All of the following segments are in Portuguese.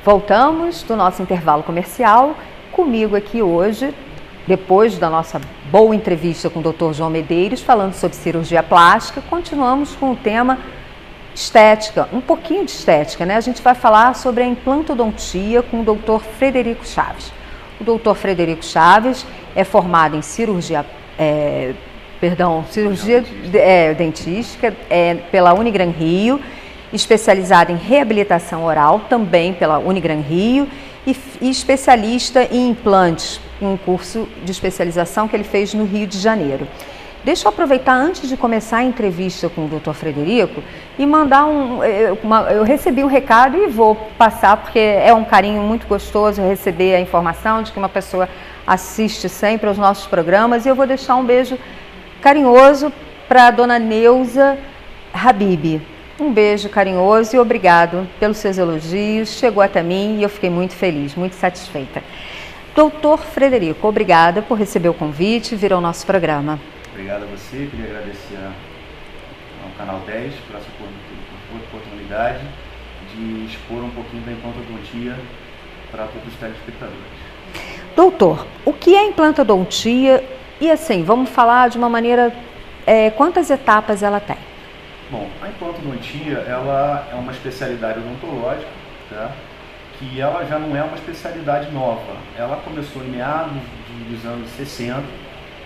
Voltamos do nosso intervalo comercial. Comigo aqui hoje, depois da nossa boa entrevista com o Dr. João Medeiros, falando sobre cirurgia plástica, continuamos com o tema estética, um pouquinho de estética, né? A gente vai falar sobre a implantodontia com o Dr. Frederico Chaves. O Dr. Frederico Chaves é formado em cirurgia dentística pela Unigran Rio, especializado em reabilitação oral, também pela Unigran Rio, e especialista em implantes, um curso de especialização que ele fez no Rio de Janeiro. Deixa eu aproveitar, antes de começar a entrevista com o Dr. Frederico, e mandar eu recebi um recado e vou passar, porque é um carinho muito gostoso receber a informação de que uma pessoa assiste sempre aos nossos programas, e eu vou deixar um beijo carinhoso para a dona Neuza Habib. Um beijo carinhoso e obrigado pelos seus elogios. Chegou até mim e eu fiquei muito feliz, muito satisfeita. Doutor Frederico, obrigada por receber o convite e vir ao nosso programa. Obrigado a você, queria agradecer ao Canal 10 por essa oportunidade de expor um pouquinho da implantodontia para todos os telespectadores. Doutor, o que é implantodontia? E assim, vamos falar de uma maneira, quantas etapas ela tem? Bom, a implantodontia, ela é uma especialidade odontológica, tá? Que ela já não é uma especialidade nova. Ela começou em meados dos anos 60,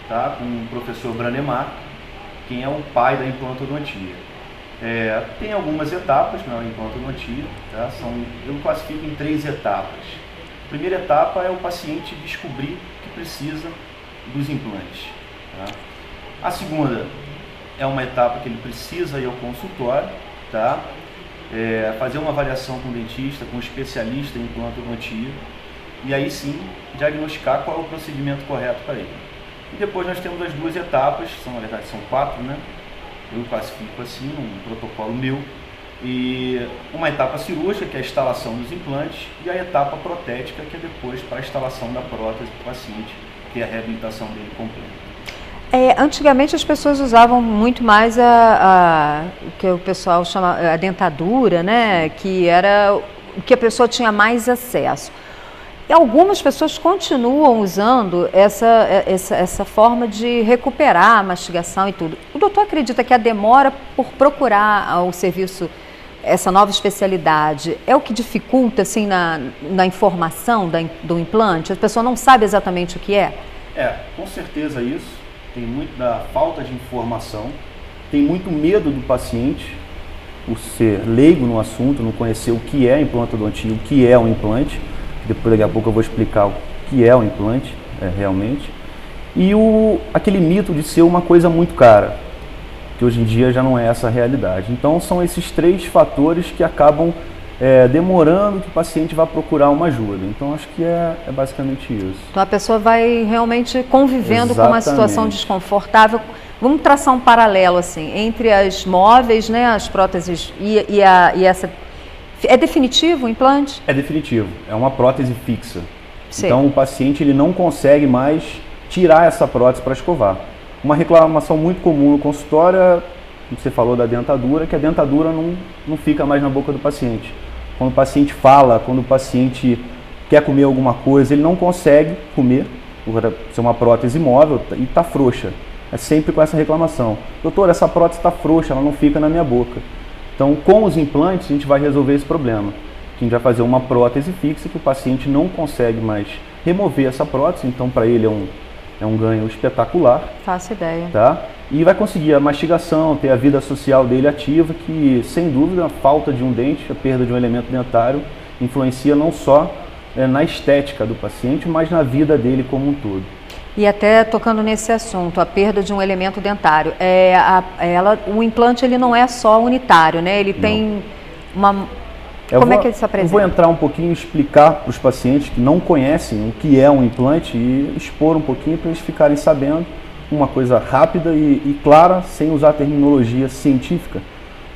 tá? Com o professor Branemar, quem é o pai da implantodontia. Tem algumas etapas na implantodontia, tá? Eu classifico em 3 etapas. A primeira etapa é o paciente descobrir que precisa dos implantes, tá? A segunda é uma etapa que ele precisa ir ao consultório, tá? Fazer uma avaliação com o dentista, com o especialista em implantodontia, e aí sim diagnosticar qual é o procedimento correto para ele. E depois nós temos as 2 etapas, na verdade são 4, né? Eu classifico assim, um protocolo meu, e uma etapa cirúrgica, que é a instalação dos implantes, e a etapa protética, que é depois para a instalação da prótese do paciente, que é a reabilitação dele completa. Antigamente as pessoas usavam muito mais o que o pessoal chama a dentadura, né? Que era o que a pessoa tinha mais acesso. E algumas pessoas continuam usando essa forma de recuperar a mastigação e tudo. O doutor acredita que a demora por procurar o serviço, essa nova especialidade, é o que dificulta assim, na informação do implante? A pessoa não sabe exatamente o que é? Com certeza isso. Tem muito da falta de informação, tem muito medo do paciente, por ser leigo no assunto, não conhecer o que é implantodontia, o que é um implante. Depois, daqui a pouco, eu vou explicar o que é um implante, realmente. E aquele mito de ser uma coisa muito cara, que hoje em dia já não é essa a realidade. Então, são esses 3 fatores que acabam demorando que o paciente vá procurar uma ajuda. Então, acho que é basicamente isso. Então, a pessoa vai realmente convivendo com uma situação desconfortável. Vamos traçar um paralelo, assim, entre as móveis, né, as próteses e essa... É definitivo o implante? É definitivo. É uma prótese fixa. Sim. Então, o paciente ele não consegue mais tirar essa prótese para escovar. Uma reclamação muito comum no consultório, você falou da dentadura, que a dentadura não fica mais na boca do paciente. Quando o paciente fala, quando o paciente quer comer alguma coisa, ele não consegue comer, por ser uma prótese móvel, e está frouxa. É sempre com essa reclamação. Doutor, essa prótese está frouxa, ela não fica na minha boca. Então, com os implantes, a gente vai resolver esse problema. A gente vai fazer uma prótese fixa que o paciente não consegue mais remover essa prótese, então para ele é um ganho espetacular. Faço ideia. Tá? E vai conseguir a mastigação, ter a vida social dele ativa, que sem dúvida a falta de um dente, a perda de um elemento dentário, influencia não só na estética do paciente, mas na vida dele como um todo. E até tocando nesse assunto, a perda de um elemento dentário, o implante ele não é só unitário, né? Ele tem uma... Como é que ele se apresenta? Eu vou entrar um pouquinho e explicar para os pacientes que não conhecem o que é um implante e expor um pouquinho para eles ficarem sabendo uma coisa rápida e clara, sem usar terminologia científica.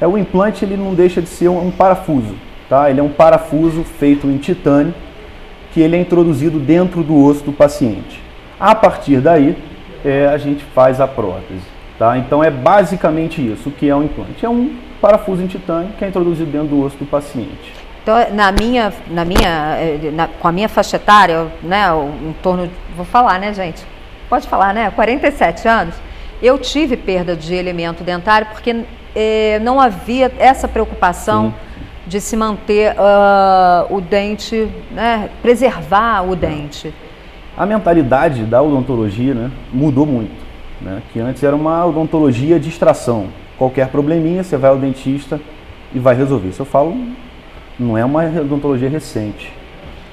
O implante ele não deixa de ser um parafuso, tá? Ele é um parafuso feito em titânio que ele é introduzido dentro do osso do paciente. A partir daí, a gente faz a prótese, tá? Então é basicamente isso, o que é um implante. É um parafuso em titânio que é introduzido dentro do osso do paciente. Então, com a minha faixa etária, né, em torno, vou falar, né, gente? Pode falar, né? 47 anos, eu tive perda de elemento dentário porque não havia essa preocupação Sim. de se manter o dente, né, preservar o dente. A mentalidade da odontologia, né, mudou muito, né? Que antes era uma odontologia de extração. Qualquer probleminha, você vai ao dentista e vai resolver. Isso eu falo, não é uma odontologia recente.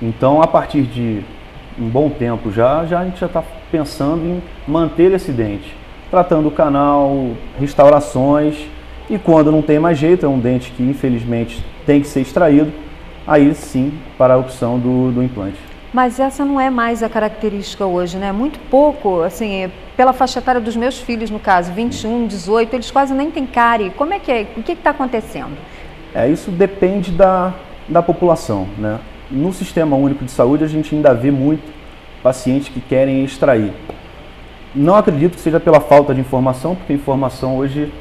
Então, a partir de um bom tempo a gente já está pensando em manter esse dente, tratando o canal, restaurações, e quando não tem mais jeito, é um dente que infelizmente tem que ser extraído, aí sim para a opção do implante. Mas essa não é mais a característica hoje, né? Muito pouco, assim, pela faixa etária dos meus filhos, no caso, 21, 18, eles quase nem têm cárie. Como é que é? O que está acontecendo? Isso depende da população, né? No Sistema Único de Saúde, a gente ainda vê muito pacientes que querem extrair. Não acredito que seja pela falta de informação, porque a informação hoje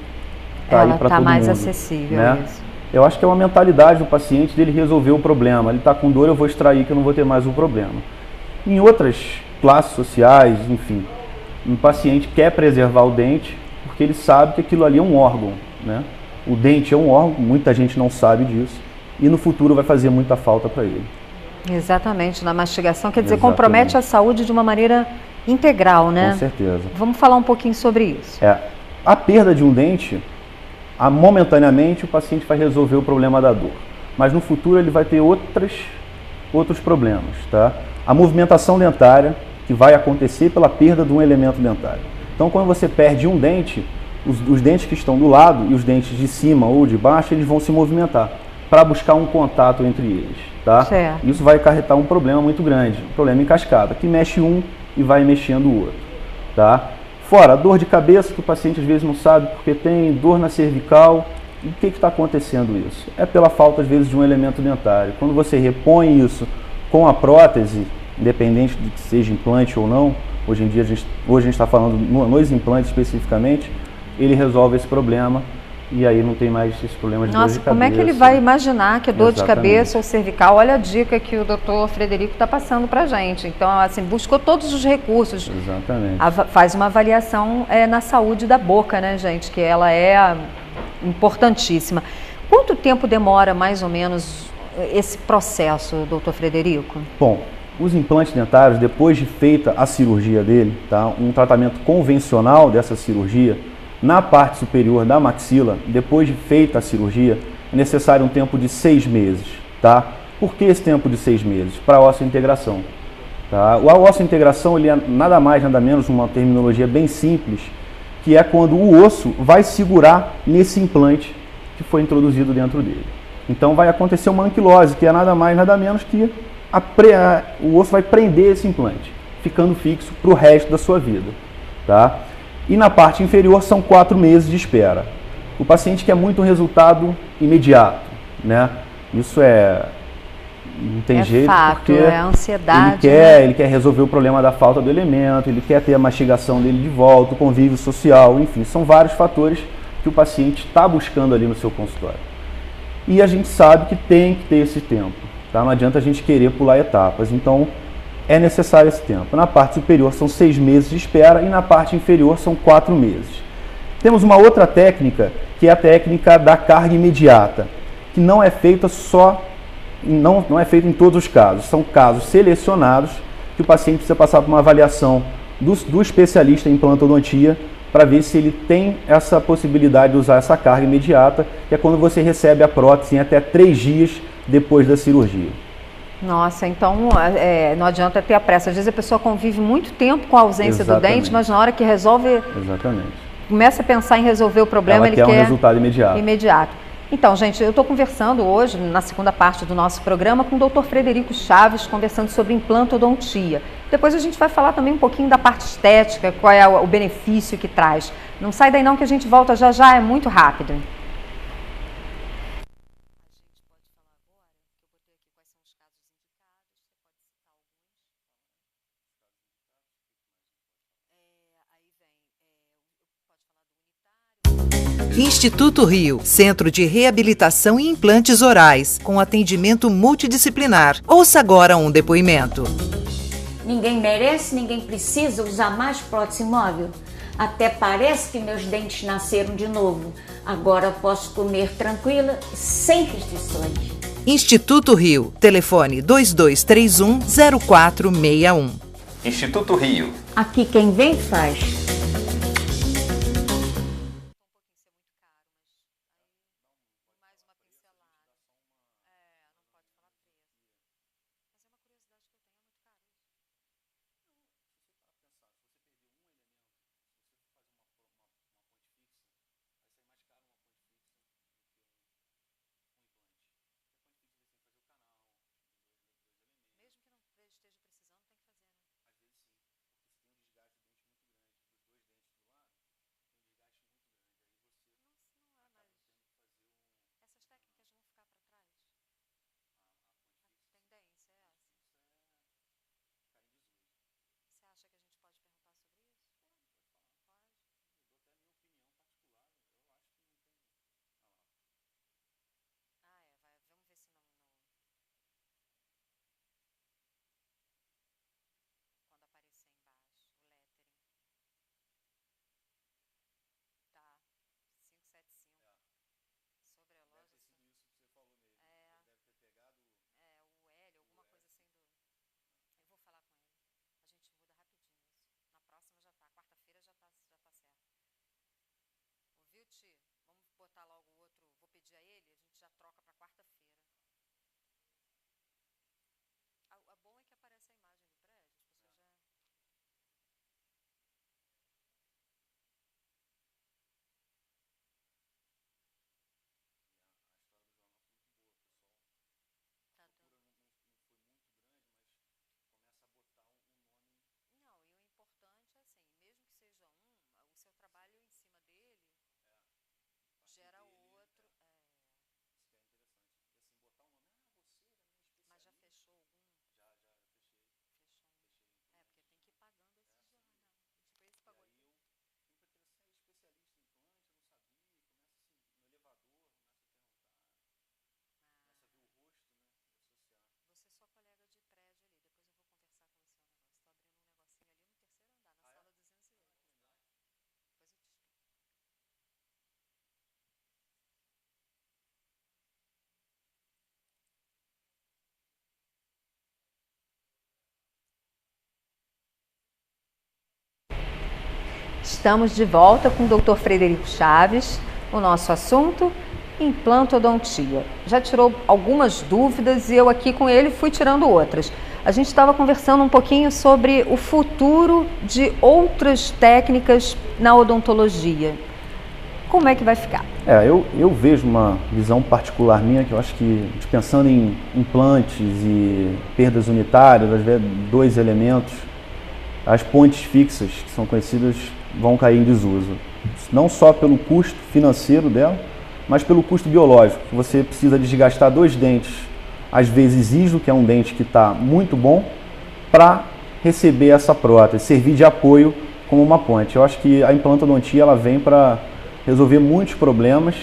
está aí para todo mundo. Ela está mais acessível, né? Isso. Eu acho que é uma mentalidade do paciente dele resolver o problema. Ele está com dor, eu vou extrair que eu não vou ter mais um problema. Em outras classes sociais, enfim, um paciente quer preservar o dente porque ele sabe que aquilo ali é um órgão, né? O dente é um órgão, muita gente não sabe disso e no futuro vai fazer muita falta para ele. Exatamente, na mastigação, quer dizer, compromete a saúde de uma maneira integral, né? Com certeza. Vamos falar um pouquinho sobre isso. A perda de um dente, momentaneamente o paciente vai resolver o problema da dor, mas no futuro ele vai ter outros problemas, tá? A movimentação dentária, que vai acontecer pela perda de um elemento dentário. Então, quando você perde um dente, os dentes que estão do lado e os dentes de cima ou de baixo, eles vão se movimentar para buscar um contato entre eles, tá? Certo. Isso vai acarretar um problema muito grande, um problema em cascada, que mexe um e vai mexendo o outro, tá? Fora, a dor de cabeça, que o paciente às vezes não sabe porque tem dor na cervical. E o que está acontecendo isso? É pela falta, às vezes, de um elemento dentário. Quando você repõe isso com a prótese, independente de que seja implante ou não, hoje em dia a gente está falando nos implantes especificamente, ele resolve esse problema e aí não tem mais esses problemas de dor de cabeça. Nossa, como é que ele vai imaginar que é dor de Exatamente. cabeça ou cervical? Olha a dica que o doutor Frederico está passando para a gente. Então, assim, buscou todos os recursos. Exatamente. Faz uma avaliação na saúde da boca, né, gente? Que ela é importantíssima. Quanto tempo demora, mais ou menos, esse processo, doutor Frederico? Bom, os implantes dentários, depois de feita a cirurgia dele, tá? Um tratamento convencional dessa cirurgia, na parte superior da maxila, depois de feita a cirurgia, é necessário um tempo de 6 meses, tá? Por que esse tempo de 6 meses? Para a osseointegração, tá? A osseointegração, ele é nada mais, nada menos, uma terminologia bem simples, que é quando o osso vai segurar nesse implante que foi introduzido dentro dele. Então vai acontecer uma anquilose, que é nada mais, nada menos que o osso vai prender esse implante, ficando fixo para o resto da sua vida, tá? E na parte inferior são 4 meses de espera. O paciente quer muito um resultado imediato, né? Isso não tem jeito, fato, porque é a ansiedade. Ele quer resolver o problema da falta do elemento, ele quer ter a mastigação dele de volta, o convívio social, enfim, são vários fatores que o paciente está buscando ali no seu consultório. E a gente sabe que tem que ter esse tempo, tá? Não adianta a gente querer pular etapas, então é necessário esse tempo. Na parte superior são 6 meses de espera e na parte inferior são 4 meses. Temos uma outra técnica, que é a técnica da carga imediata, que não é feita não é feita em todos os casos. São casos selecionados que o paciente precisa passar por uma avaliação do especialista em implantodontia para ver se ele tem essa possibilidade de usar essa carga imediata, que é quando você recebe a prótese em até 3 dias depois da cirurgia. Nossa, então não adianta ter a pressa. Às vezes a pessoa convive muito tempo com a ausência do dente, mas na hora que resolve, começa a pensar em resolver o problema, ele quer um resultado imediato. Então, gente, eu estou conversando hoje, na segunda parte do nosso programa, com o doutor Frederico Chaves, conversando sobre implantodontia. Depois a gente vai falar também um pouquinho da parte estética, qual é o benefício que traz. Não sai daí não que a gente volta já, é muito rápido. Instituto Rio, Centro de Reabilitação e Implantes Orais, com atendimento multidisciplinar. Ouça agora um depoimento. Ninguém merece, ninguém precisa usar mais prótese móvel. Até parece que meus dentes nasceram de novo. Agora posso comer tranquila, sem restrições. Instituto Rio, telefone 2231-0461. Instituto Rio. Aqui quem vem faz. Estamos de volta com o Dr. Frederico Chaves. O nosso assunto, implantodontia. Já tirou algumas dúvidas e eu aqui com ele fui tirando outras. A gente estava conversando um pouquinho sobre o futuro de outras técnicas na odontologia. Como é que vai ficar? Eu vejo uma visão particular minha, que eu acho que, pensando em implantes e perdas unitárias, às vezes 2 elementos, as pontes fixas, que são conhecidas, vão cair em desuso. Não só pelo custo financeiro dela, mas pelo custo biológico. Você precisa desgastar 2 dentes, às vezes islo, que é um dente que está muito bom, para receber essa prótese, servir de apoio como uma ponte. Eu acho que a implantodontia ela vem para resolver muitos problemas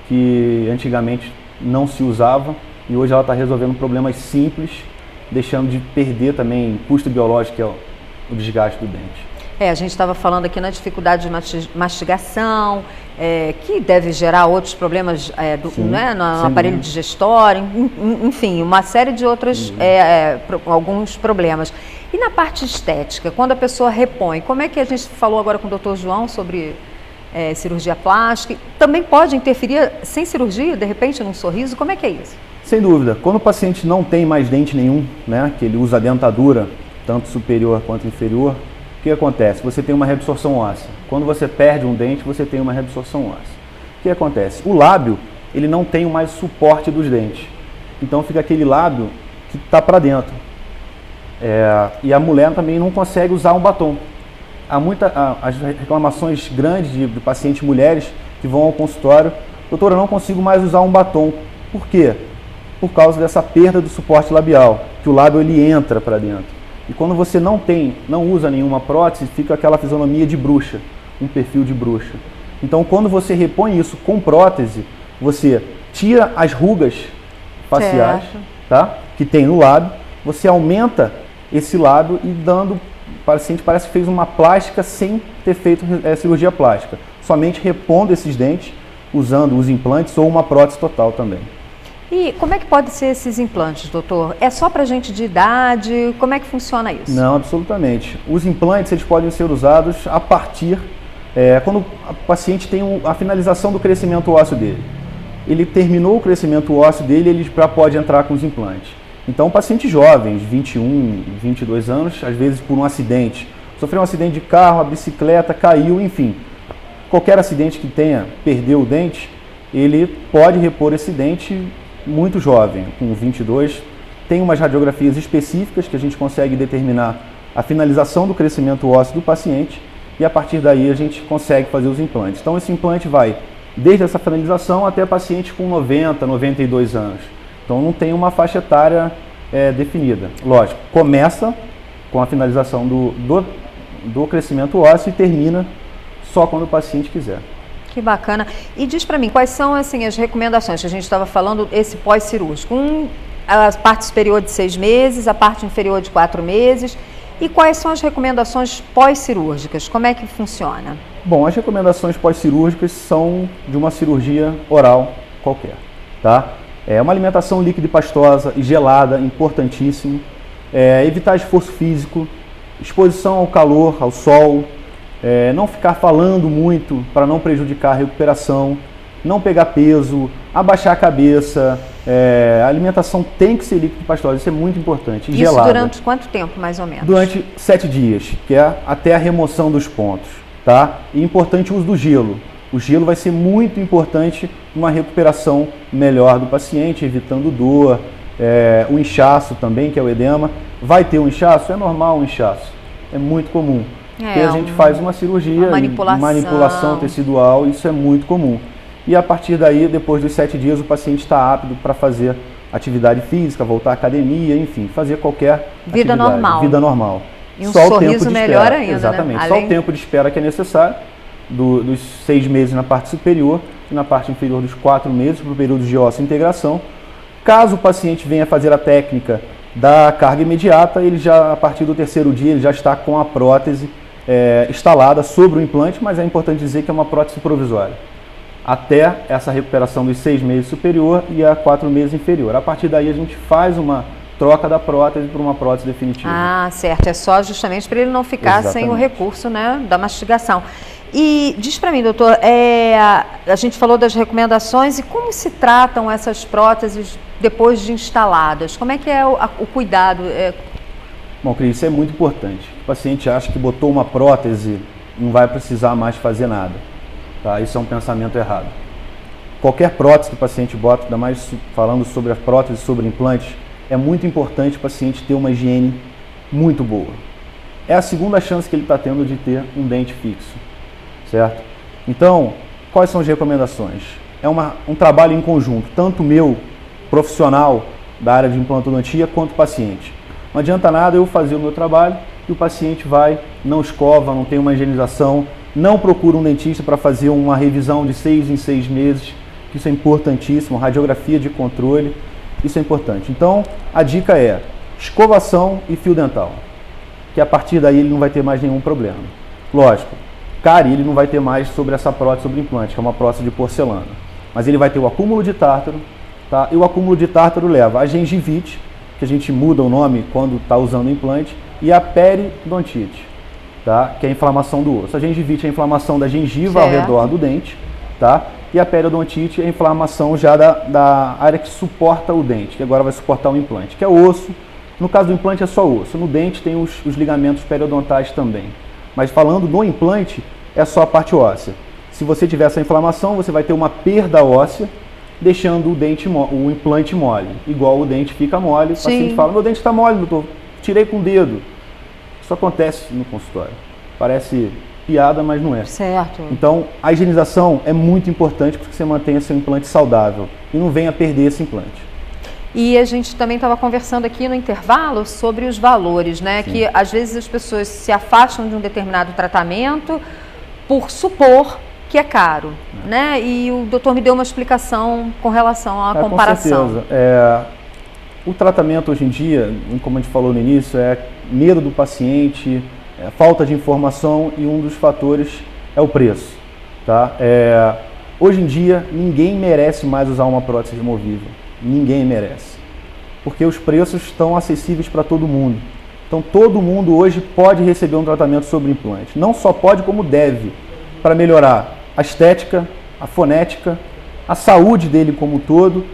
que antigamente não se usava e hoje ela está resolvendo problemas simples, deixando de perder também custo biológico, que é o desgaste do dente. A gente estava falando aqui na dificuldade de mastigação, que deve gerar outros problemas no aparelho digestório, enfim, uma série de outros, alguns problemas. E na parte estética, quando a pessoa repõe, como é que a gente falou agora com o Dr. João sobre cirurgia plástica? Também pode interferir sem cirurgia, de repente, num sorriso? Como é que é isso? Sem dúvida. Quando o paciente não tem mais dente nenhum, né, que ele usa a dentadura, tanto superior quanto inferior, o que acontece? Você tem uma reabsorção óssea. Quando você perde um dente, você tem uma reabsorção óssea. O que acontece? O lábio, ele não tem mais suporte dos dentes. Então fica aquele lábio que está para dentro. E a mulher também não consegue usar um batom. Há as reclamações grandes de pacientes mulheres que vão ao consultório: doutora, eu não consigo mais usar um batom. Por quê? Por causa dessa perda do suporte labial, que o lábio ele entra para dentro. E quando você não usa nenhuma prótese, fica aquela fisionomia de bruxa, um perfil de bruxa. Então, quando você repõe isso com prótese, você tira as rugas faciais, tá? Que tem no lábio, você aumenta esse lábio e dando, o paciente parece que fez uma plástica sem ter feito cirurgia plástica, somente repondo esses dentes, usando os implantes ou uma prótese total também. E como é que pode ser esses implantes, doutor? É só para gente de idade? Como é que funciona isso? Não, absolutamente. Os implantes eles podem ser usados a partir, quando o paciente tem a finalização do crescimento ósseo dele. Ele terminou o crescimento ósseo dele, ele já pode entrar com os implantes. Então, pacientes jovens, 21, 22 anos, às vezes por um acidente, sofreu um acidente de carro, a bicicleta caiu, enfim. Qualquer acidente que tenha, perdeu o dente, ele pode repor esse dente muito jovem, com 22. Tem umas radiografias específicas que a gente consegue determinar a finalização do crescimento ósseo do paciente e a partir daí a gente consegue fazer os implantes. Então esse implante vai desde essa finalização até paciente com 90, 92 anos. Então não tem uma faixa etária definida. Lógico, começa com a finalização do crescimento ósseo e termina só quando o paciente quiser. Que bacana. E diz para mim, quais são assim, as recomendações que a gente estava falando, esse pós-cirúrgico? A parte superior de 6 meses, a parte inferior de 4 meses. E quais são as recomendações pós-cirúrgicas? Como é que funciona? Bom, as recomendações pós-cirúrgicas são de uma cirurgia oral qualquer, tá? É uma alimentação líquida e pastosa e gelada, importantíssimo. Evitar esforço físico, exposição ao calor, ao sol. Não ficar falando muito para não prejudicar a recuperação, não pegar peso, abaixar a cabeça, a alimentação tem que ser líquida e pastosa, isso é muito importante, e isso gelada. Durante quanto tempo, mais ou menos? Durante 7 dias, que é até a remoção dos pontos, tá? E importante o uso do gelo. O gelo vai ser muito importante numa recuperação melhor do paciente, evitando dor, o inchaço também, que é o edema. Vai ter um inchaço? É normal um inchaço, é muito comum. Porque a gente faz uma cirurgia, manipulação tecidual, isso é muito comum. E a partir daí, depois dos 7 dias, o paciente está apto para fazer atividade física, voltar à academia, enfim, fazer qualquer vida atividade. Normal. Vida normal. E um só sorriso o tempo de melhor espera. ainda, exatamente, né? só o tempo de espera que é necessário, dos 6 meses na parte superior e na parte inferior dos 4 meses, para o período de ósseo-integração. Caso o paciente venha fazer a técnica da carga imediata, ele já, a partir do 3º dia, ele já está com a prótese instalada sobre o implante, mas é importante dizer que é uma prótese provisória, até essa recuperação dos 6 meses superior e a 4 meses inferior. A partir daí a gente faz uma troca da prótese por uma prótese definitiva. Ah, certo, é só justamente para ele não ficar sem o recurso, né, da mastigação. E diz para mim, doutor, a gente falou das recomendações e como se tratam essas próteses depois de instaladas? Como é que é o cuidado? Bom, Cris, isso é muito importante. O paciente acha que botou uma prótese, não vai precisar mais fazer nada. Tá? Isso é um pensamento errado. Qualquer prótese que o paciente bota, ainda mais falando sobre a prótese, sobre implantes, é muito importante o paciente ter uma higiene muito boa. É a segunda chance que ele está tendo de ter um dente fixo, certo? Então, quais são as recomendações? É um trabalho em conjunto, tanto meu, profissional da área de implantodontia, quanto o paciente. Não adianta nada eu fazer o meu trabalho e o paciente vai, não escova, não tem uma higienização, não procura um dentista para fazer uma revisão de 6 em 6 meses, que isso é importantíssimo, radiografia de controle, isso é importante. Então, a dica é escovação e fio dental, que a partir daí ele não vai ter mais nenhum problema. Lógico, cárie ele não vai ter mais sobre essa prótese, sobre o implante, que é uma prótese de porcelana, mas ele vai ter o acúmulo de tártaro, tá? E o acúmulo de tártaro leva a gengivite, que a gente muda o nome quando está usando o implante, e a periodontite, tá? Que é a inflamação do osso. A gengivite é a inflamação da gengiva ao redor do dente, tá? E a periodontite é a inflamação já da área que suporta o dente, que agora vai suportar o implante, que é o osso. No caso do implante é só osso, no dente tem os ligamentos periodontais também. Mas falando no implante, é só a parte óssea. Se você tiver essa inflamação, você vai ter uma perda óssea, deixando o implante mole. Igual o dente fica mole, o paciente fala, meu dente está mole, doutor, tirei com o dedo. Isso acontece no consultório. Parece piada, mas não é. Certo. Então, a higienização é muito importante para que você mantenha seu implante saudável e não venha perder esse implante. E a gente também estava conversando aqui no intervalo sobre os valores, né? Sim. Que às vezes as pessoas se afastam de um determinado tratamento por supor que é caro, né? E o doutor me deu uma explicação com relação à comparação. Com certeza. O tratamento hoje em dia, como a gente falou no início, é medo do paciente, falta de informação, e um dos fatores é o preço. Tá? Hoje em dia, ninguém merece mais usar uma prótese removível. Ninguém merece. Porque os preços estão acessíveis para todo mundo. Então, todo mundo hoje pode receber um tratamento sobre implante. Não só pode, como deve, para melhorar a estética, a fonética, a saúde dele como um todo,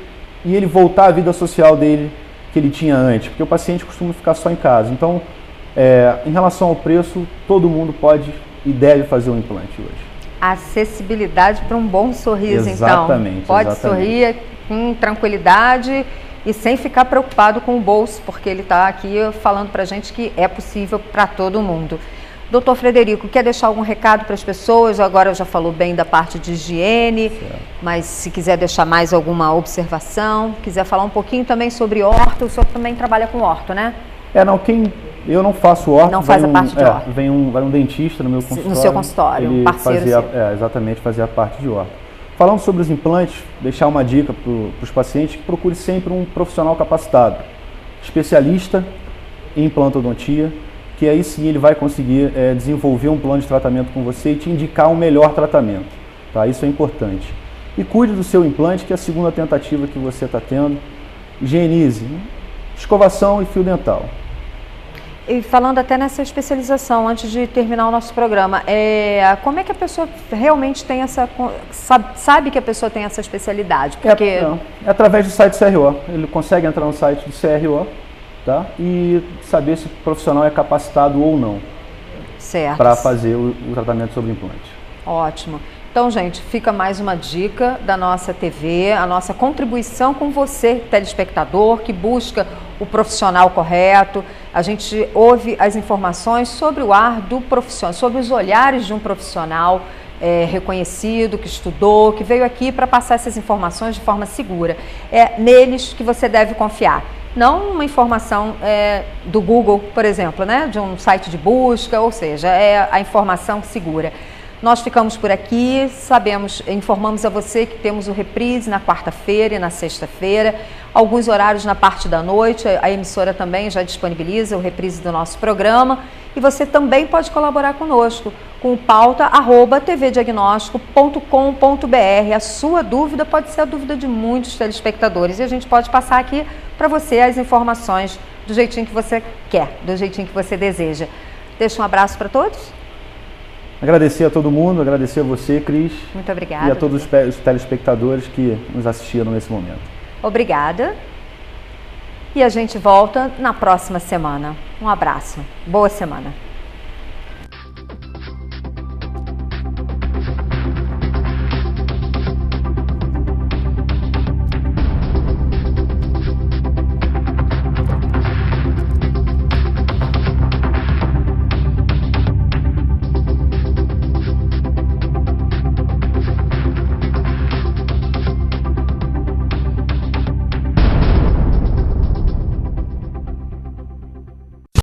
e ele voltar à vida social dele que ele tinha antes, porque o paciente costuma ficar só em casa. Então, em relação ao preço, todo mundo pode e deve fazer um implante hoje. Acessibilidade para um bom sorriso, exatamente, então. Pode sorrir com tranquilidade e sem ficar preocupado com o bolso, porque ele está aqui falando para a gente que é possível para todo mundo. Doutor Frederico, quer deixar algum recado para as pessoas? Agora já falou bem da parte de higiene, mas se quiser deixar mais alguma observação, quiser falar um pouquinho também sobre orto, o senhor também trabalha com orto, né? Eu não faço orto. Não faz a parte de orto. Vai um dentista no meu consultório. No seu consultório, um parceiro seu. Exatamente, fazia a parte de orto. Falando sobre os implantes, deixar uma dica para os pacientes, que procure sempre um profissional capacitado, especialista em implantodontia, que aí sim ele vai conseguir desenvolver um plano de tratamento com você e te indicar um melhor tratamento. Tá? Isso é importante. E cuide do seu implante, que é a segunda tentativa que você está tendo. Higienize, escovação e fio dental. E falando até nessa especialização, antes de terminar o nosso programa, como é que a pessoa realmente tem sabe que a pessoa tem essa especialidade? Porque... É através do site CRO. Ele consegue entrar no site do CRO, tá? E saber se o profissional é capacitado ou não para fazer o tratamento sobre implante. Ótimo. Então, gente, fica mais uma dica da nossa TV, a nossa contribuição com você, telespectador, que busca o profissional correto. A gente ouve as informações sobre o ar do profissional, sobre os olhares de um profissional reconhecido, que estudou, que veio aqui para passar essas informações de forma segura. É neles que você deve confiar. Não uma informação do Google, por exemplo, né? De um site de busca, ou seja, é a informação segura. Nós ficamos por aqui, informamos a você que temos o reprise na quarta-feira e na sexta-feira, alguns horários na parte da noite, a emissora também já disponibiliza o reprise do nosso programa, e você também pode colaborar conosco com o pauta@tvdiagnóstico.com.br. A sua dúvida pode ser a dúvida de muitos telespectadores e a gente pode passar aqui para você as informações do jeitinho que você quer, do jeitinho que você deseja. Deixa um abraço para todos. Agradecer a todo mundo, agradecer a você, Cris. Muito obrigada. E a todos os telespectadores que nos assistiram nesse momento. Obrigada. E a gente volta na próxima semana. Um abraço. Boa semana.